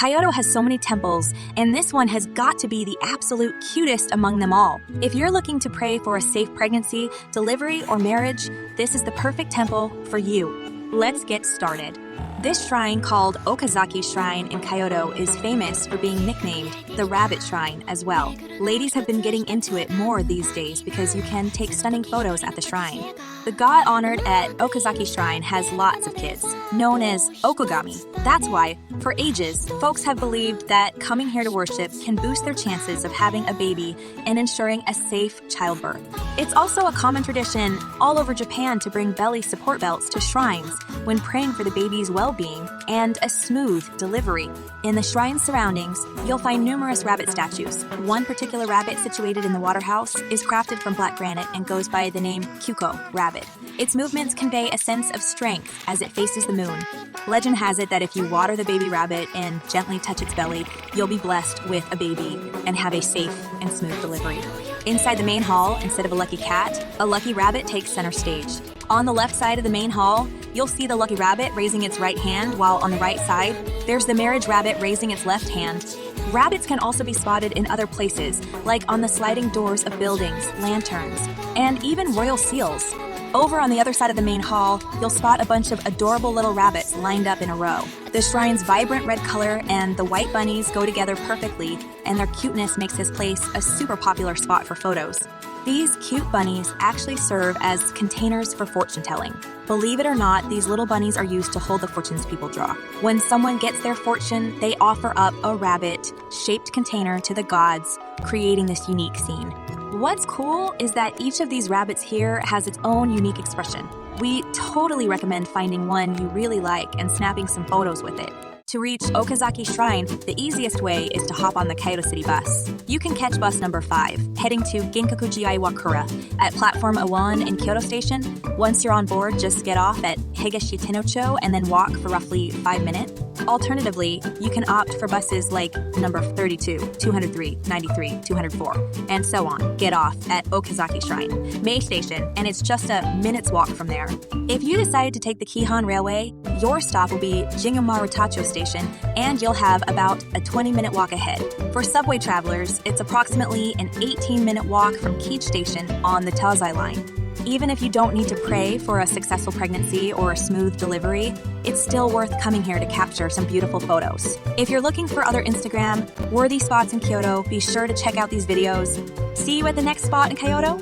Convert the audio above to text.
Kyoto has so many temples, and this one has got to be the absolute cutest among them all. If you're looking to pray for a safe pregnancy, delivery, or marriage, this is the perfect temple for you. Let's get started. This shrine, called Okazaki Shrine in Kyoto, is famous for being nicknamed the Rabbit Shrine as well. Ladies have been getting into it more these days because you can take stunning photos at the shrine. The god honored at Okazaki Shrine has lots of kids, known as okogami. That's why, for ages, folks have believed that coming here to worship can boost their chances of having a baby and ensuring a safe childbirth. It's also a common tradition all over Japan to bring belly support belts to shrines when praying for the baby's well-being and a smooth delivery. In the shrine's surroundings, you'll find numerous rabbit statues. One particular rabbit situated in the water house is crafted from black granite and goes by the name Kyuko rabbit. Its movements convey a sense of strength as it faces the moon. Legend has it that if you water the baby rabbit and gently touch its belly, you'll be blessed with a baby and have a safe and smooth delivery. Inside the main hall, instead of a lucky cat, a lucky rabbit takes center stage. On the left side of the main hall, you'll see the lucky rabbit raising its right hand, while on the right side, there's the marriage rabbit raising its left hand. Rabbits can also be spotted in other places, like on the sliding doors of buildings, lanterns, and even royal seals. Over on the other side of the main hall, you'll spot a bunch of adorable little rabbits lined up in a row. The shrine's vibrant red color and the white bunnies go together perfectly, and their cuteness makes this place a super popular spot for photos. These cute bunnies actually serve as containers for fortune telling. Believe it or not, these little bunnies are used to hold the fortunes people draw. When someone gets their fortune, they offer up a rabbit-shaped container to the gods, creating this unique scene. What's cool is that each of these rabbits here has its own unique expression. We totally recommend finding one you really like and snapping some photos with it. To reach Okazaki Shrine, the easiest way is to hop on the Kyoto City bus. You can catch bus number 5, heading to Ginkaku-ji-Wakura at platform Awan in Kyoto Station. Once you're on board, just get off at Higashi-Tenocho and then walk for roughly 5 minutes. Alternatively, you can opt for buses like number 32, 203, 93, 204, and so on. Get off at Okazaki Shrine, Mei Station, and it's just a minute's walk from there. If you decide to take the Keihan Railway, your stop will be Jingamarutacho Station, and you'll have about a 20-minute walk ahead. For subway travelers, it's approximately an 18-minute walk from Keech Station on the Tozai line. Even if you don't need to pray for a successful pregnancy or a smooth delivery, it's still worth coming here to capture some beautiful photos. If you're looking for other Instagram-worthy spots in Kyoto, be sure to check out these videos. See you at the next spot in Kyoto!